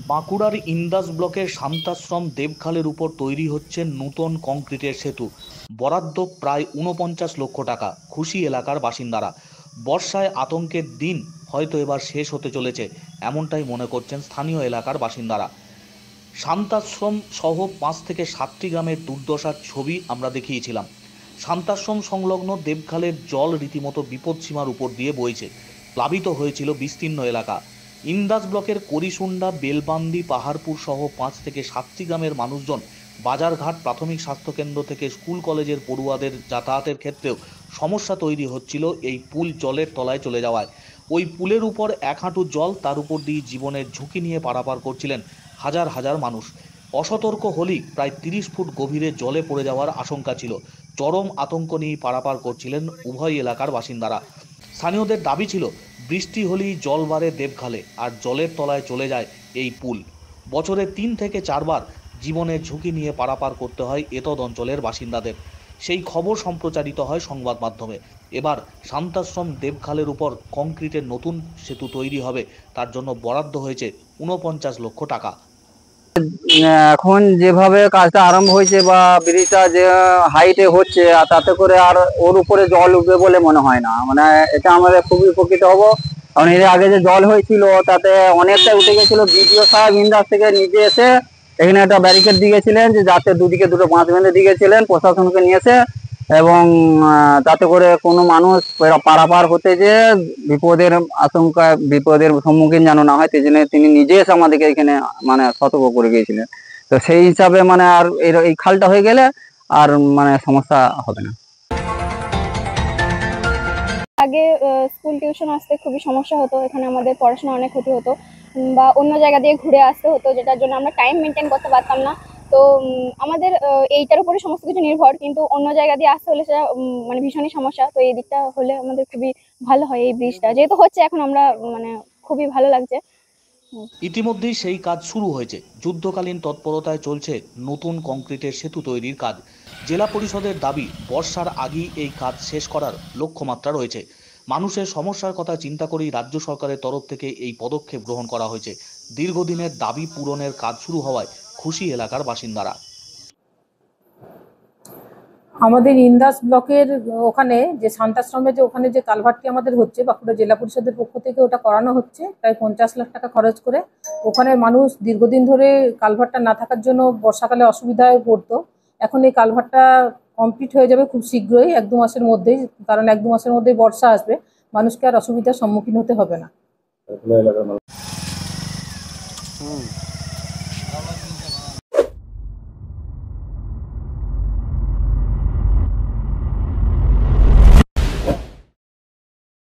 বাঁকুড়ার ইন্দাস ব্লকের শান্তাশ্রম দেবখালের উপর তৈরি হচ্ছে নতুন কংক্রিটের সেতু। বরাদ্দ প্রায় ৪৯ লক্ষ টাকা। খুশি এলাকার বাসিন্দারা। বর্ষায় আতঙ্কের দিন হয়তো এবার শেষ হতে চলেছে, এমনটাই মনে করছেন স্থানীয় এলাকার বাসিন্দারা। শান্তাশ্রম সহ ৫ থেকে ৭টি গ্রামের দুর্দশার ছবি আমরা দেখিয়েছিলাম। শান্তাশ্রম সংলগ্ন দেবখালের জল রীতিমতো বিপদসীমার উপর দিয়ে বইছে। প্লাবিত হয়েছিল বিস্তীর্ণ এলাকা। ইন্দাস ব্লকের করিসুন্ডা, বেলবান্দি, পাহাড়পুর সহ ৫ থেকে ৭টি গ্রামের মানুষজন বাজারঘাট, প্রাথমিক স্বাস্থ্যকেন্দ্র থেকে স্কুল কলেজের পড়ুয়াদের যাতায়াতের ক্ষেত্রেও সমস্যা তৈরি হচ্ছিল এই পুল জলের তলায় চলে যাওয়ায়। ওই পুলের উপর ১ হাঁটু জল, তার উপর দিয়ে জীবনের ঝুঁকি নিয়ে পারাপার করছিলেন হাজার হাজার মানুষ। অসতর্ক হলেই প্রায় ৩০ ফুট গভীরে জলে পড়ে যাওয়ার আশঙ্কা ছিল। চরম আতঙ্ক নিয়ে পারাপার করছিলেন উভয় এলাকার বাসিন্দারা। স্থানীয়দের দাবি ছিল, বৃষ্টি হলেই জল বাড়ে দেবখালে, আর জলের তলায় চলে যায় এই পুল। বছরে ৩ থেকে ৪ বার জীবনের ঝুঁকি নিয়ে পারাপার করতে হয় এতদ অঞ্চলের বাসিন্দাদের। সেই খবর সম্প্রচারিত হয় সংবাদ মাধ্যমে। এবার শান্তাশ্রম দেবখালের উপর কংক্রিটের নতুন সেতু তৈরি হবে, তার জন্য বরাদ্দ হয়েছে ৪৯ লক্ষ টাকা। এখন যেভাবে কাজটা আরম্ভ হয়েছে বা ব্রিজটা যে হাইটে হচ্ছে, আর তাতে করে আর ওর উপরে জল উঠবে বলে মনে হয় না। মানে এটা আমাদের খুবই উপকৃত হব। কারণ এর আগে যে জল হয়েছিল তাতে অনেকটা উঠে গেছিল। বিডিও সাহেব ইন্দাস থেকে নিজে এসে এখানে একটা ব্যারিকেড দিয়েছিলেন, যে যাতে দুদিকে দুটো বাঁধ বেঁধে দিয়েছিলেন, প্রশাসনকে নিয়েছে। এবং তাতে করে কোনো মানুষ পারাপার হতে যে বিপদের আশঙ্কা, বিপদের সম্মুখীন যেন না হয়, সেই জন্য তিনি নিজে এসে আমাদেরকে এখানে মানে সতর্ক করে গিয়েছিলেন। তো সেই হিসাবে মানে আর এই খালটা হয়ে গেলে আর মানে সমস্যা হবে না। আগে স্কুল টিউশন আসতে খুবই সমস্যা হতো, এখানে আমাদের পড়াশোনা অনেক ক্ষতি হতো, বা অন্য জায়গা দিয়ে ঘুরে আসতে হতো, যেটার জন্য আমরা টাইম মেনটেন করতে পারতাম না। তো আমাদের এইটার উপরে সমস্ত কিছু নির্ভর, কিন্তু অন্য জায়গা দিয়ে আসতে হলে সেটা মানে ভীষণই সমস্যা। তো এই দিকটা হলে আমাদের খুবই ভালো হয়। এই ব্রিজটা যেহেতু হচ্ছে এখন, আমরা মানে খুবই ভালো লাগছে। ইতিমধ্যেই সেই কাজ শুরু হয়েছে। যুদ্ধকালীন তৎপরতায় চলছে নতুন কংক্রিটের সেতু তৈরির কাজ। জেলা পরিষদের দাবি, বর্ষার আগেই এই কাজ শেষ করার লক্ষ্যমাত্রা রয়েছে। মানুষের সমস্যার কথা চিন্তা করেই রাজ্য সরকারের তরফ থেকে এই পদক্ষেপ গ্রহণ করা হয়েছে। দীর্ঘদিনের দাবি পূরণের কাজ শুরু হওয়ায় খুশি এলাকার বাসিন্দারা। আমাদের ইন্দাস ব্লকের ওখানে যে শান্তাশ্রমে যে ওখানে যে কালভার্টটি আমাদের হচ্ছে, বাঁকুড়া জেলা পরিষদের পক্ষ থেকে ওটা করানো হচ্ছে প্রায় ৫০ লাখ টাকা খরচ করে। ওখানে মানুষ দীর্ঘদিন ধরে কালভার্টটা না থাকার জন্য বর্ষাকালে অসুবিধায় পড়তো। এখন এই কালভার্টটা কমপ্লিট হয়ে যাবে খুব শীঘ্রই, ১-২ মাসের মধ্যেই। কারণ ১-২ মাসের মধ্যেই বর্ষা আসবে, মানুষকে আর অসুবিধার সম্মুখীন হতে হবে না।